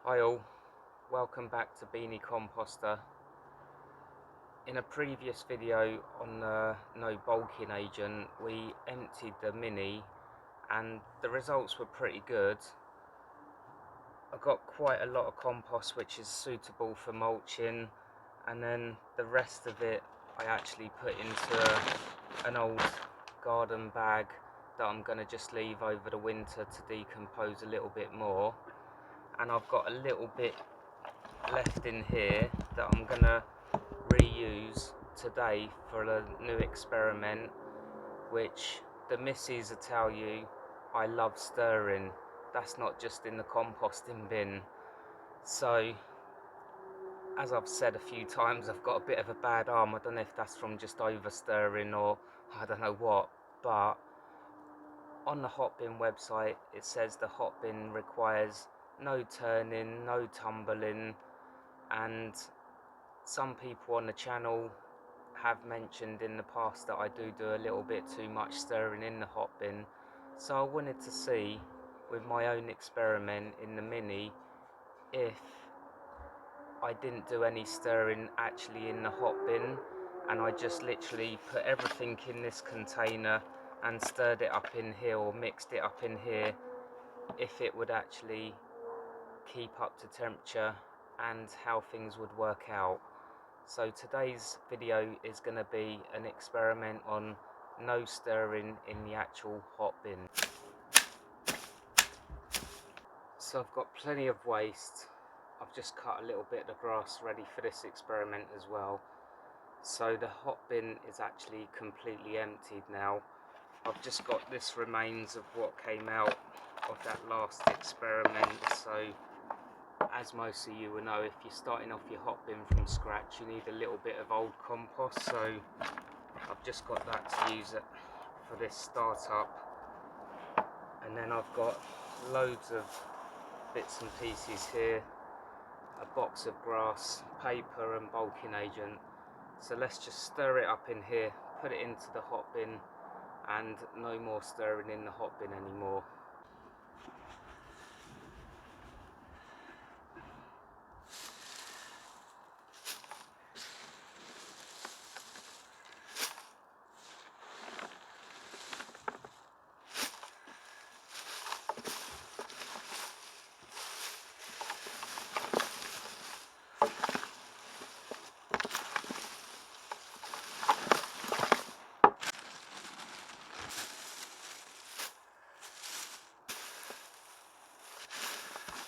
Hi all, welcome back to Beanie Composter. In a previous video on the no bulking agent, we emptied the Mini and the results were pretty good. I got quite a lot of compost which is suitable for mulching, and then the rest of it I actually put into an old garden bag that I'm going to just leave over the winter to decompose a little bit more. And I've got a little bit left in here that I'm gonna reuse today for a new experiment, which the missus will tell you I love stirring. That's not just in the composting bin. So as I've said a few times, I've got a bit of a bad arm. I don't know if that's from just over stirring or I don't know what, but on the hot bin website it says the hot bin requires no turning, no tumbling, and some people on the channel have mentioned in the past that I do a little bit too much stirring in the hot bin. So I wanted to see with my own experiment in the Mini if I didn't do any stirring actually in the hot bin and I just literally put everything in this container and stirred it up in here or mixed it up in here, if it would actually keep up to temperature and how things would work out. So today's video is going to be an experiment on no stirring in the actual hot bin. So I've got plenty of waste. I've just cut a little bit of the grass ready for this experiment as well. So the hot bin is actually completely emptied now. I've just got this remains of what came out of that last experiment. So as most of you will know, if you're starting off your hot bin from scratch, you need a little bit of old compost. So I've just got that to use it for this startup. And then I've got loads of bits and pieces here, a box of grass, paper and bulking agent. So let's just stir it up in here, put it into the hot bin, and no more stirring in the hot bin anymore.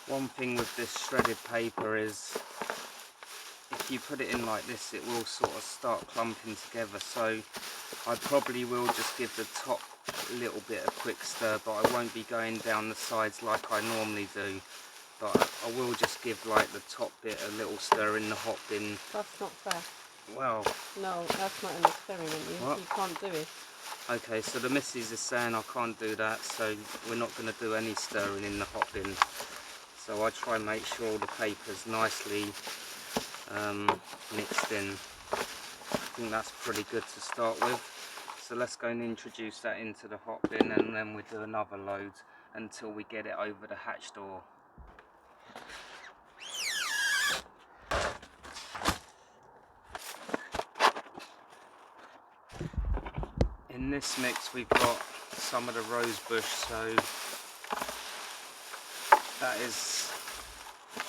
One thing with this shredded paper is if you put it in like this, it will sort of start clumping together. So I probably will just give the top a little bit of quick stir, but I won't be going down the sides like I normally do. But I will just give like the top bit a little stir in the hot bin. That's not fair. Well, no, that's not an experiment. You can't do it. Okay, so the missus is saying I can't do that, so we're not going to do any stirring in the hot bin. So I try and make sure all the paper's nicely mixed in. I think that's pretty good to start with. So let's go and introduce that into the hot bin, and then we do another load until we get it over the hatch door. In this mix we've got some of the rose bush, so that is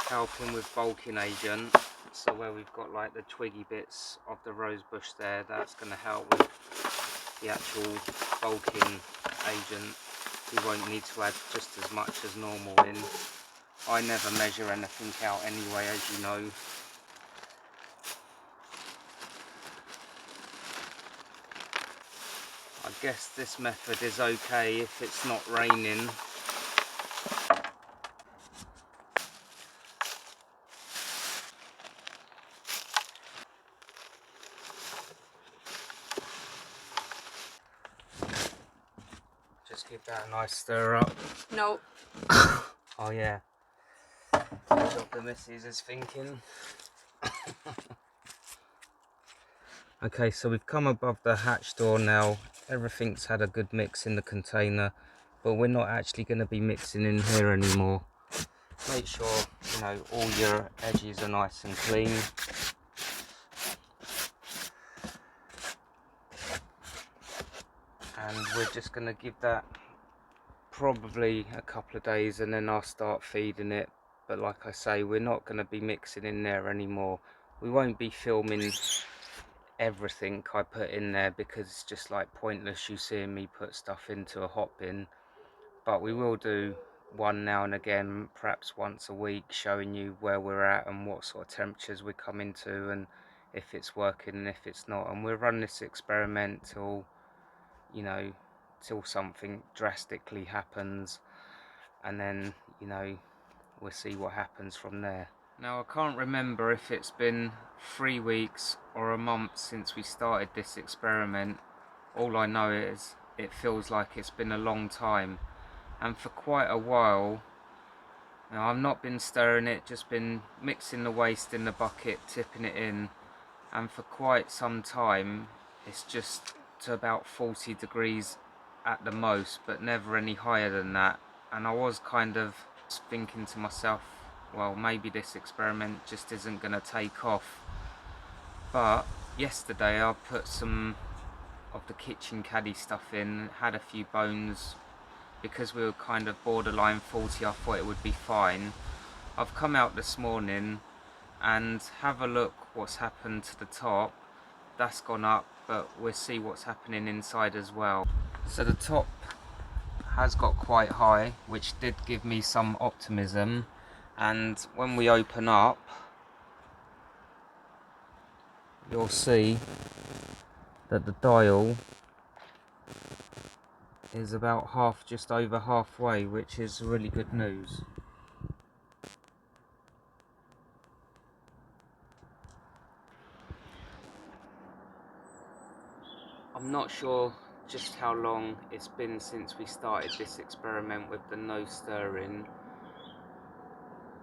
helping with bulking agent. So where we've got like the twiggy bits of the rose bush there, that's going to help with the actual bulking agent. We won't need to add just as much as normal in. I never measure anything out anyway, as you know. I guess this method is okay if it's not raining. Just give that a nice stir up. No. Oh yeah. That's what the missus is thinking. Okay, so we've come above the hatch door now. Everything's had a good mix in the container, but we're not actually going to be mixing in here anymore. Make sure, you know, all your edges are nice and clean. And we're just going to give that probably a couple of days, and then I'll start feeding it. But like I say, we're not going to be mixing in there anymore. We won't be filming everything I put in there, because it's just like pointless you seeing me put stuff into a hot bin. But we will do one now and again, perhaps once a week, showing you where we're at and what sort of temperatures we come into, and if it's working and if it's not. And we'll run this experiment till, you know, till something drastically happens, and then, you know, we'll see what happens from there. Now, I can't remember if it's been 3 weeks or a month since we started this experiment. All I know is it feels like it's been a long time, and for quite a while now I've not been stirring it, just been mixing the waste in the bucket, tipping it in, and for quite some time it's just to about 40 degrees at the most, but never any higher than that. And I was kind of thinking to myself, well, maybe this experiment just isn't going to take off. But yesterday I put some of the kitchen caddy stuff in, had a few bones. Because we were kind of borderline 40, I thought it would be fine. I've come out this morning and have a look what's happened to the top. That's gone up, but we'll see what's happening inside as well. So the top has got quite high, which did give me some optimism. And when we open up, you'll see that the dial is about half, just over halfway, which is really good news. I'm not sure just how long it's been since we started this experiment with the no stirring.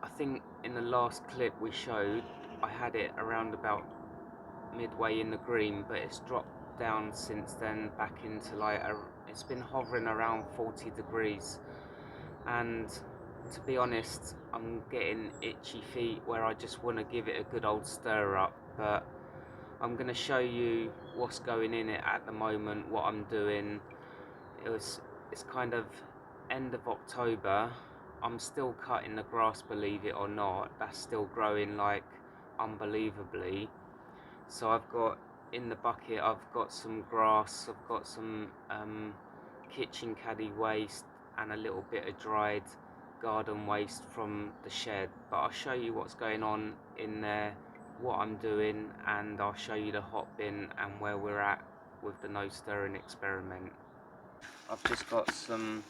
I think in the last clip we showed, I had it around about midway in the green, but it's dropped down since then back into like it's been hovering around 40 degrees. And to be honest, I'm getting itchy feet where I just want to give it a good old stir up. But I'm going to show you what's going in it at the moment, what I'm doing. It's kind of end of October. I'm still cutting the grass, believe it or not. That's still growing like unbelievably. So I've got in the bucket, I've got some grass, I've got some kitchen caddy waste and a little bit of dried garden waste from the shed. But I'll show you what's going on in there, what I'm doing, and I'll show you the hot bin and where we're at with the no stirring experiment. I've just got some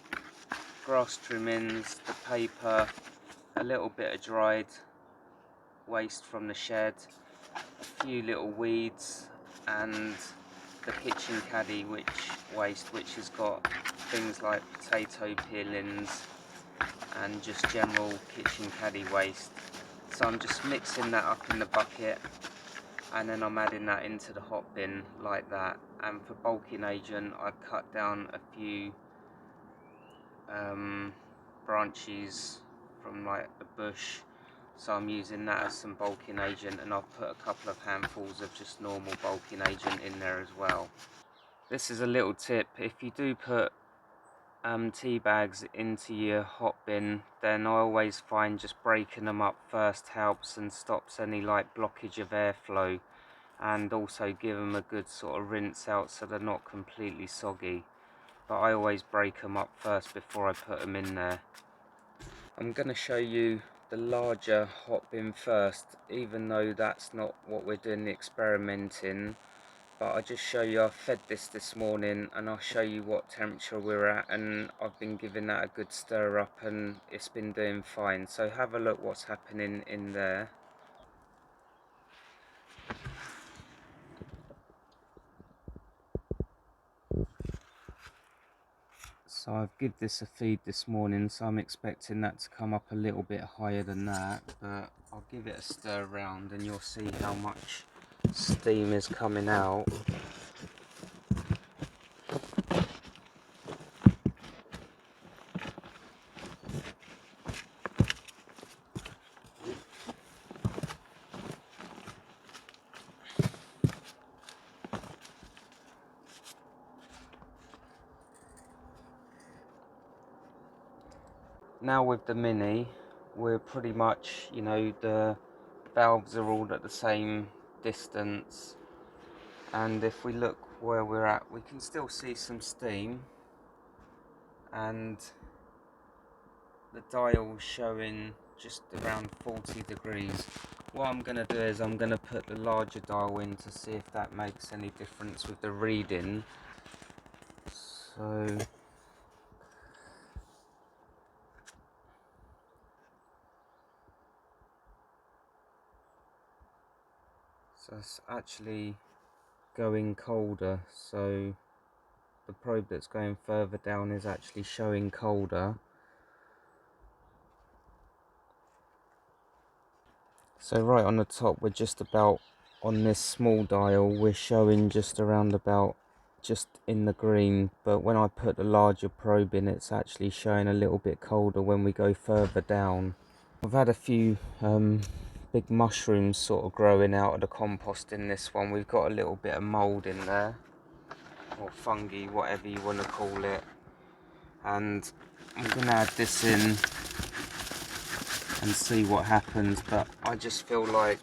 grass trimmings, the paper, a little bit of dried waste from the shed, a few little weeds, and the kitchen caddy waste, which has got things like potato peelings and just general kitchen caddy waste. So I'm just mixing that up in the bucket, and then I'm adding that into the hot bin like that. And for bulking agent, I cut down a few branches from like the bush, so I'm using that as some bulking agent, and I've put a couple of handfuls of just normal bulking agent in there as well. This is a little tip: if you do put tea bags into your hot bin, then I always find just breaking them up first helps and stops any like blockage of airflow, and also give them a good sort of rinse out so they're not completely soggy. But I always break them up first before I put them in there. I'm going to show you the larger hot bin first, even though that's not what we're doing the experiment in. But I'll just show you, I've fed this morning, and I'll show you what temperature we're at, and I've been giving that a good stir up and it's been doing fine. So have a look what's happening in there. So I've given this a feed this morning, so I'm expecting that to come up a little bit higher than that, but I'll give it a stir around and you'll see how much steam is coming out. now with the Mini, we're pretty much, you know, the valves are all at the same distance, and if we look where we're at, we can still see some steam, and the dial showing just around 40 degrees. What I'm going to do is I'm going to put the larger dial in to see if that makes any difference with the reading. So it's actually going colder, so the probe that's going further down is actually showing colder. So right on the top, we're just about, on this small dial, we're showing just around about, just in the green, but when I put the larger probe in, it's actually showing a little bit colder when we go further down. I've had a few big mushrooms sort of growing out of the compost in this one. We've got a little bit of mould in there, or fungi, whatever you want to call it, and I'm going to add this in and see what happens, but I just feel like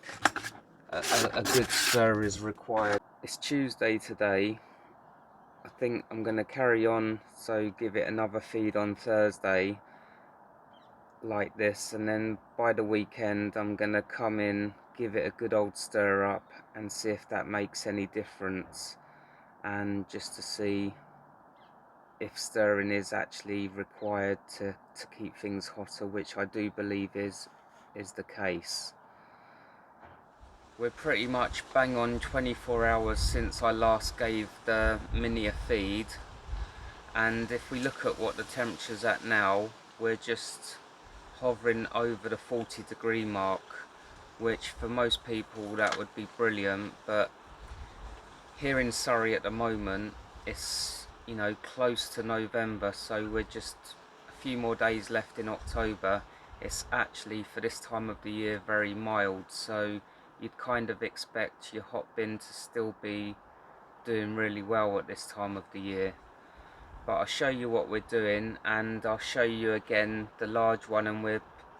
a good stir is required. It's Tuesday today. I think I'm going to carry on, so give it another feed on Thursday like this, and then by the weekend I'm going to come in, give it a good old stir up and see if that makes any difference, and just to see if stirring is actually required to keep things hotter, which I do believe is the case. We're pretty much bang on 24 hours since I last gave the Mini a feed, and if we look at what the temperature's at now, we're just hovering over the 40-degree mark, which for most people that would be brilliant, but here in Surrey at the moment it's, you know, close to November, so we're just a few more days left in October. It's actually, for this time of the year, very mild, so you'd kind of expect your hot bin to still be doing really well at this time of the year. But I'll show you what we're doing, and I'll show you again the large one, and we'll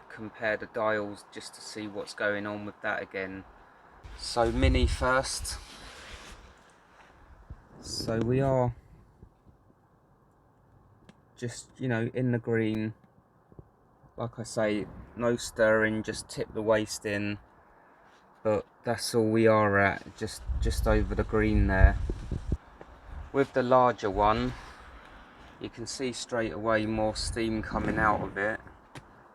compare the dials just to see what's going on with that again. So Mini first. So we are just, you know, in the green. Like I say, no stirring, just tip the waste in, but that's all we are at, just over the green there. With the larger one, you can see straight away more steam coming out of it.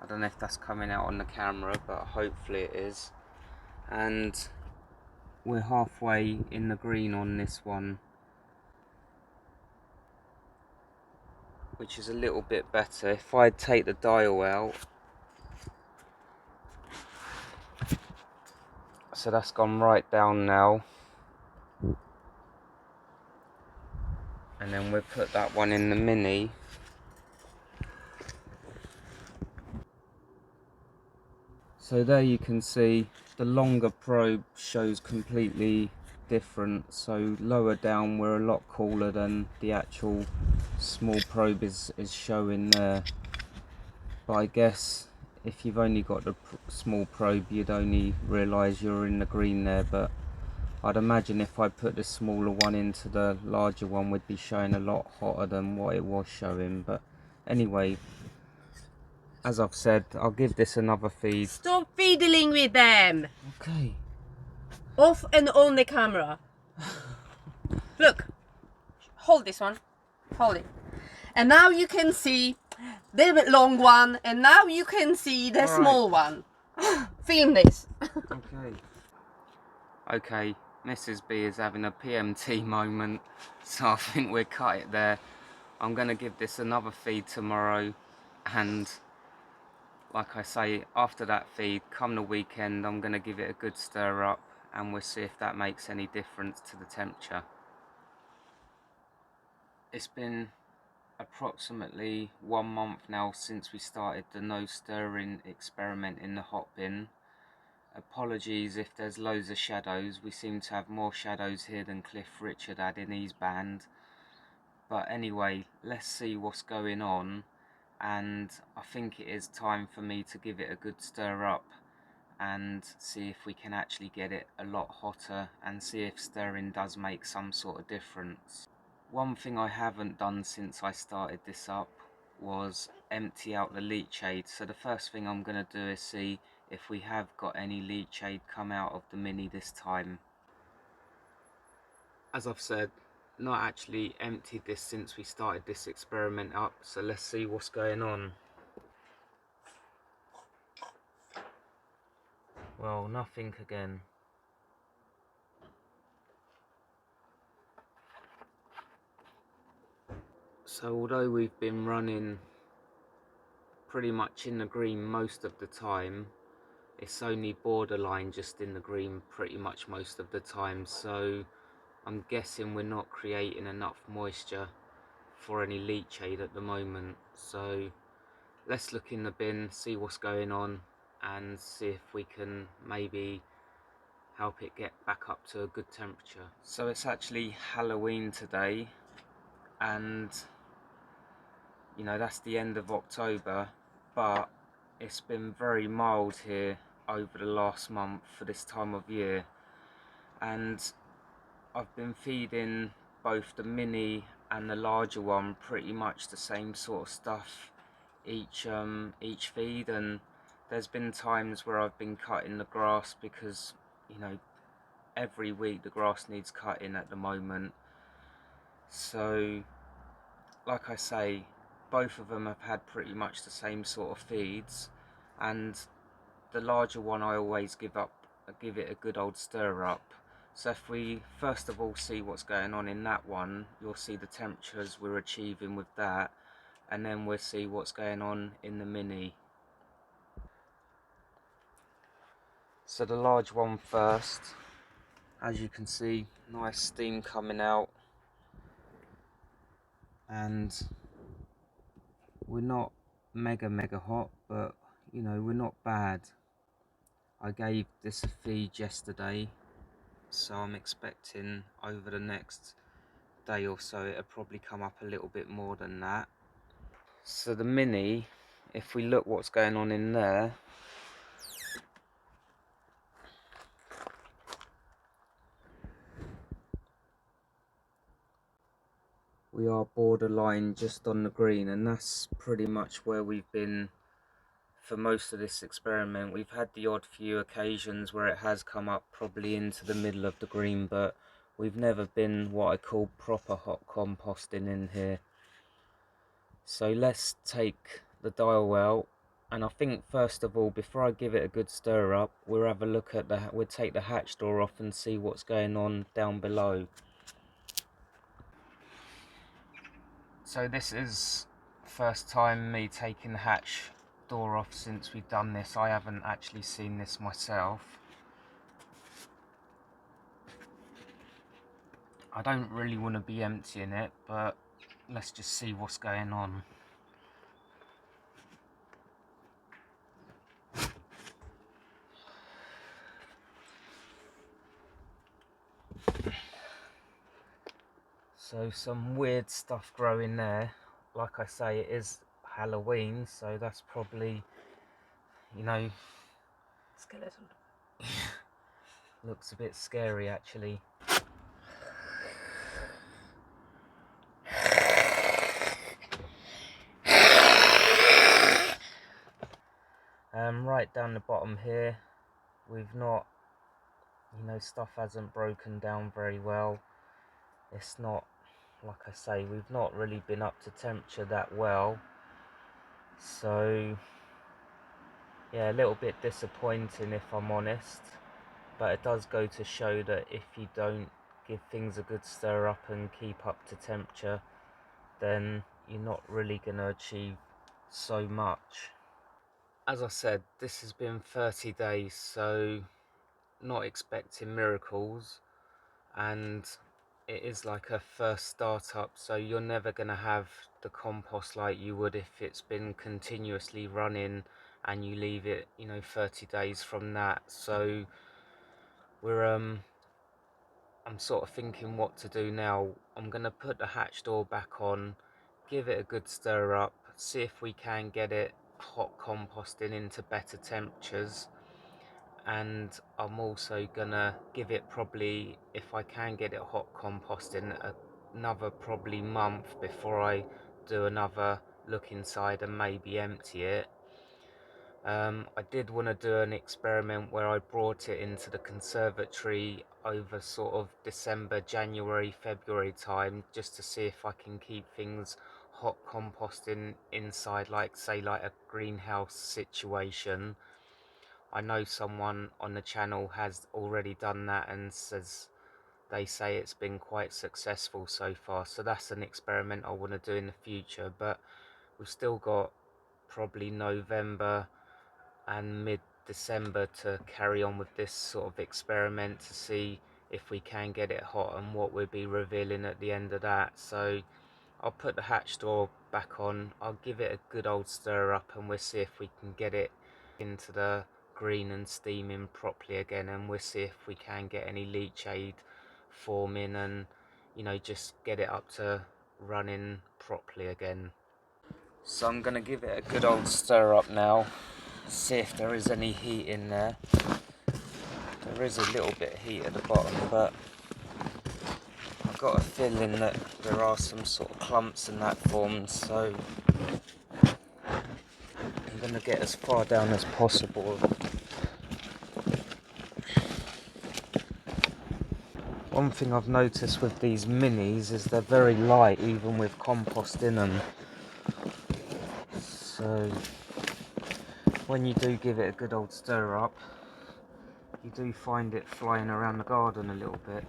I don't know if that's coming out on the camera, but hopefully it is. And we're halfway in the green on this one, which is a little bit better. If I take the dial out, so that's gone right down now, and then we'll put that one in the Mini. So there you can see the longer probe shows completely different, so lower down we're a lot cooler than the actual small probe is showing there. But I guess if you've only got the small probe, you'd only realise you're in the green there, but I'd imagine if I put the smaller one into the larger one, we'd be showing a lot hotter than what it was showing. But anyway, as I've said, I'll give this another feed. Stop fiddling with them. Okay. Off and on the camera. Look. Hold this one. Hold it. And now you can see the long one, and now you can see the small one. Film this. Okay, Mrs. B is having a PMT moment, so I think we'll cut it there. I'm going to give this another feed tomorrow, and like I say, after that feed, come the weekend, I'm going to give it a good stir up, and we'll see if that makes any difference to the temperature. It's been approximately 1 month now since we started the no stirring experiment in the hot bin. Apologies if there's loads of shadows. We seem to have more shadows here than Cliff Richard had in his band. But anyway, let's see what's going on, and I think it is time for me to give it a good stir up and see if we can actually get it a lot hotter and see if stirring does make some sort of difference. One thing I haven't done since I started this up was empty out the leachate, so the first thing I'm going to do is see if we have got any leachate come out of the Mini this time. As I've said, not actually emptied this since we started this experiment up, so let's see what's going on. Well, nothing again. So although we've been running pretty much in the green most of the time, it's only borderline just in the green pretty much most of the time, so I'm guessing we're not creating enough moisture for any leachate at the moment. So let's look in the bin, see what's going on, and see if we can maybe help it get back up to a good temperature. So it's actually Halloween today, and you know, that's the end of October, but it's been very mild here over the last month for this time of year, and I've been feeding both the Mini and the larger one pretty much the same sort of stuff each feed, and there's been times where I've been cutting the grass because, you know, every week the grass needs cutting at the moment. So like I say, both of them have had pretty much the same sort of feeds, and the larger one I always give it a good old stir up. So if we first of all see what's going on in that one, you'll see the temperatures we're achieving with that, and then we'll see what's going on in the Mini. So the large one first, as you can see, nice steam coming out, and we're not mega hot, but you know, we're not bad. I gave this a feed yesterday, so I'm expecting over the next day or so it'll probably come up a little bit more than that. So the Mini, if we look what's going on in there, we are borderline just on the green, and that's pretty much where we've been for most of this experiment. We've had the odd few occasions where it has come up probably into the middle of the green, but we've never been what I call proper hot composting in here. So let's take the dial out, and I think first of all, before I give it a good stir up, we'll have a look at we'll take the hatch door off and see what's going on down below. So this is first time me taking the hatch door off since we've done this. I haven't actually seen this myself. I don't really want to be emptying it, but let's just see what's going on. So some weird stuff growing there. Like I say, it is Halloween, so that's probably, you know, Skeleton. looks a bit scary actually. Right down the bottom here, we've not, you know, stuff hasn't broken down very well. It's not, like I say, we've not really been up to temperature that well. So yeah, a little bit disappointing if I'm honest, but it does go to show that if you don't give things a good stir up and keep up to temperature, then you're not really going to achieve so much. As I said, this has been 30 days, so not expecting miracles, and it is like a first startup, so you're never going to have the compost like you would if it's been continuously running and you leave it, you know, 30 days from that. So we're I'm sort of thinking what to do now. I'm going to put the hatch door back on, give it a good stir up, see if we can get it hot composting into better temperatures. And I'm also gonna give it, probably if I can get it hot composting, another probably month before I do another look inside and maybe empty it. I did want to do an experiment where I brought it into the conservatory over sort of December, January, February time, just to see if I can keep things hot composting inside, like say like a greenhouse situation. I know someone on the channel has already done that and says they say it's been quite successful so far, so that's an experiment I want to do in the future. But we've still got probably November and mid-December to carry on with this sort of experiment to see if we can get it hot and what we'll be revealing at the end of that. So I'll put the hatch door back on, I'll give it a good old stir up, and we'll see if we can get it into the green and steaming properly again, and we'll see if we can get any leachate forming and, you know, just get it up to running properly again. So I'm going to give it a good old stir up now, see if there is any heat in there. There is a little bit of heat at the bottom, but I've got a feeling that there are some sort of clumps in that formed, so I'm going to get as far down as possible. One thing I've noticed with these minis is they're very light, even with compost in them. So when you do give it a good old stir up, you do find it flying around the garden a little bit.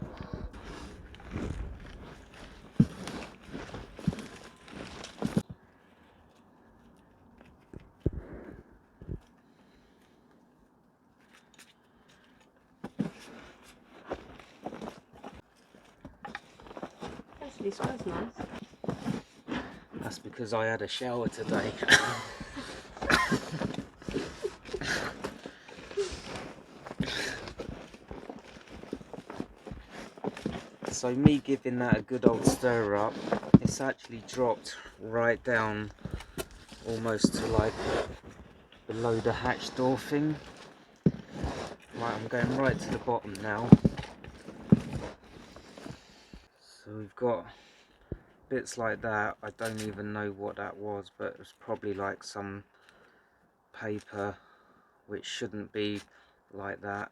Actually, it smells nice. That's because I had a shower today. So me giving that a good old stir up, it's actually dropped right down almost to like below the hatch door thing. Right, I'm going right to the bottom now. So we've got bits like that. I don't even know what that was, but it was probably like some paper, which shouldn't be like that.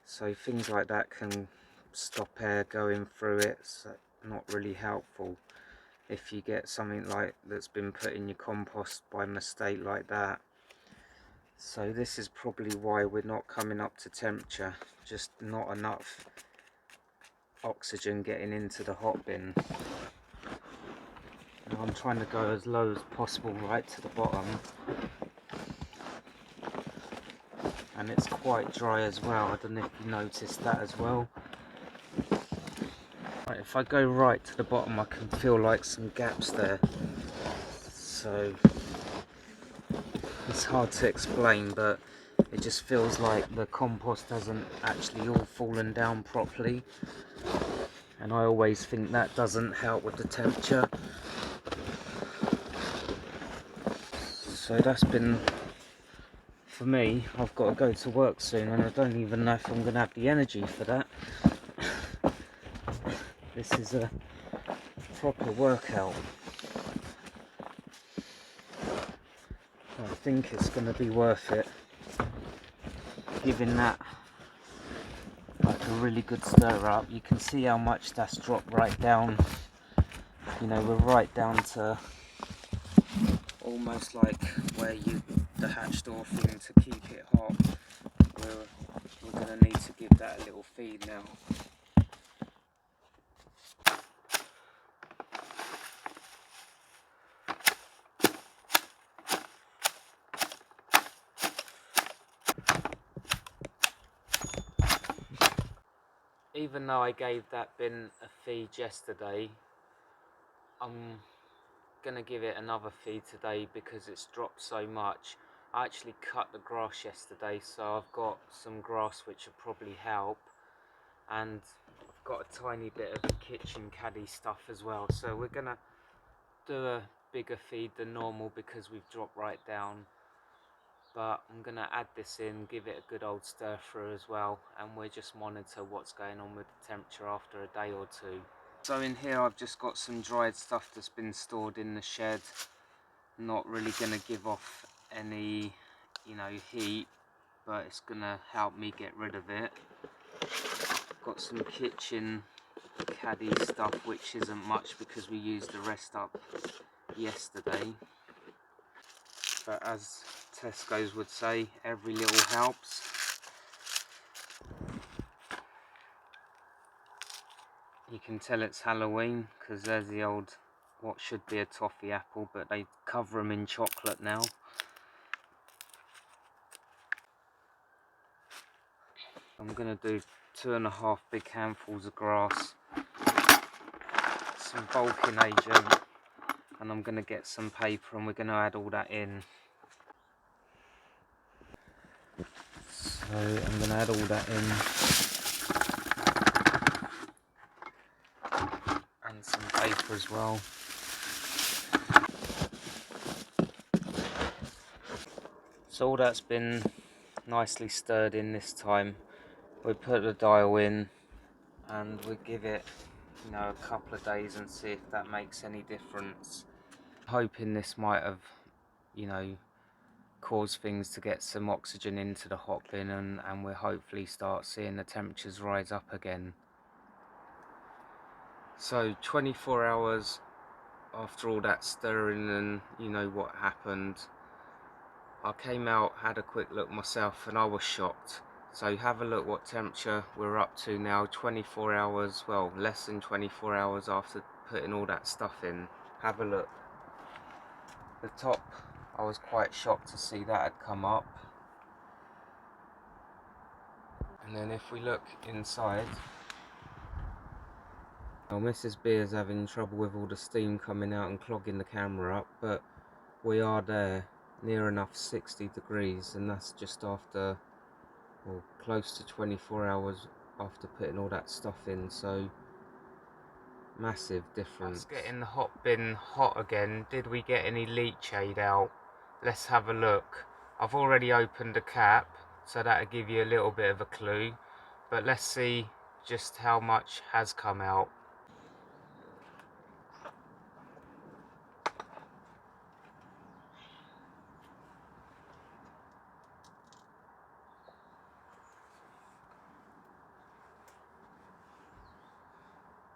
So things like that can stop air going through it, so not really helpful if you get something like that's been put in your compost by mistake like that. So this is probably why we're not coming up to temperature, just not enough oxygen getting into the hot bin. Now I'm trying to go as low as possible right to the bottom, and it's quite dry as well. I don't know if you noticed that as well. Right, if I go right to the bottom, I can feel like some gaps there, so it's hard to explain, but it just feels like the compost hasn't actually all fallen down properly, and I always think that doesn't help with the temperature. So that's been, for me, I've got to go to work soon, and I don't even know if I'm going to have the energy for that. This is a proper workout. I think it's going to be worth it, giving that like a really good stir up. You can see how much that's dropped right down. You know, we're right down to almost like where the hatch door thing to keep it hot. We're going to need to give that a little feed now. Even though I gave that bin a feed yesterday, I'm gonna give it another feed today because it's dropped so much. I actually cut the grass yesterday, so I've got some grass which will probably help, and I've got a tiny bit of kitchen caddy stuff as well. So we're gonna do a bigger feed than normal because we've dropped right down. But I'm going to add this in, give it a good old stir through as well, and we'll just monitor what's going on with the temperature after a day or two. So in here I've just got some dried stuff that's been stored in the shed, not really going to give off any, heat, but it's going to help me get rid of it. Got some kitchen caddy stuff, which isn't much because we used the rest up yesterday. But as Tesco's would say, every little helps. You can tell it's Halloween because there's the old, what should be a toffee apple, but they cover them in chocolate now. I'm going to do 2.5 big handfuls of grass, some bulking agent, and I'm going to get some paper and we're going to add all that in. So I'm going to add all that in, and some paper as well. So all that's been nicely stirred in this time. We put the dial in and we give it, a couple of days and see if that makes any difference. Hoping this might have, caused things to get some oxygen into the hot bin, and we'll hopefully start seeing the temperatures rise up again. So 24 hours after all that stirring and what happened, I came out, had a quick look myself, and I was shocked. So have a look what temperature we're up to now, 24 hours, well, less than 24 hours after putting all that stuff in. Have a look. The top, I was quite shocked to see that had come up. And then if we look inside, well, Mrs. B is having trouble with all the steam coming out and clogging the camera up, but we are there, near enough 60 degrees, and that's just after, well, close to 24 hours after putting all that stuff in, so massive difference. Let's get in the hot bin hot again. Did we get any leachate out? Let's have a look. I've already opened the cap, so that'll give you a little bit of a clue, but let's see just how much has come out.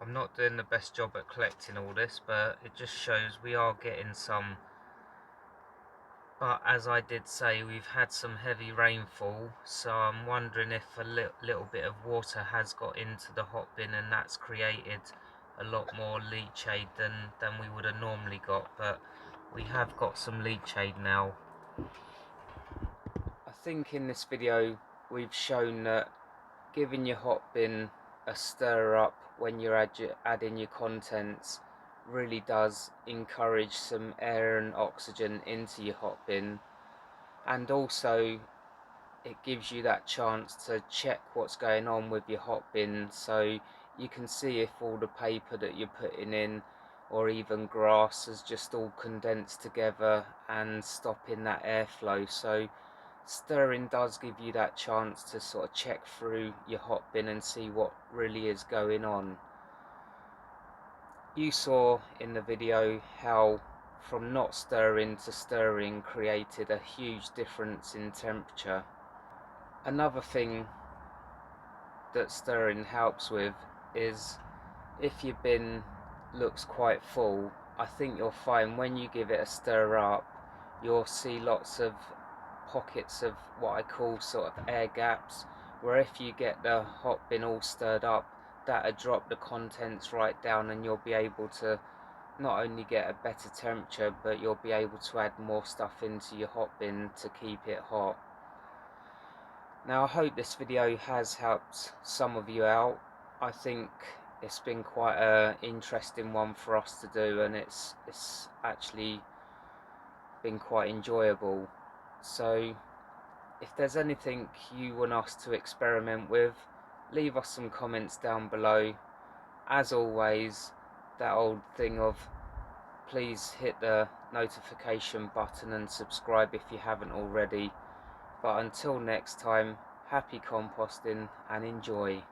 I'm not doing the best job at collecting all this, but it just shows we are getting some. But as I did say, we've had some heavy rainfall, so I'm wondering if a little bit of water has got into the hot bin and that's created a lot more leachate than we would have normally got, but we have got some leachate now. I think in this video we've shown that giving your hot bin a stir up when you're adding your contents really does encourage some air and oxygen into your hot bin, and also it gives you that chance to check what's going on with your hot bin, so you can see if all the paper that you're putting in or even grass has just all condensed together and stopping that airflow. So stirring does give you that chance to sort of check through your hot bin and see what really is going on. You saw in the video how from not stirring to stirring created a huge difference in temperature. Another thing that stirring helps with is if your bin looks quite full, I think you'll find when you give it a stir up, you'll see lots of pockets of what I call sort of air gaps, where if you get the hot bin all stirred up, that'll drop the contents right down and you'll be able to not only get a better temperature, but you'll be able to add more stuff into your hot bin to keep it hot. Now I hope this video has helped some of you out. I think it's been quite an interesting one for us to do, and it's actually been quite enjoyable. So if there's anything you want us to experiment with, leave us some comments down below. As always, that old thing of please hit the notification button and subscribe if you haven't already. But until next time, happy composting and enjoy.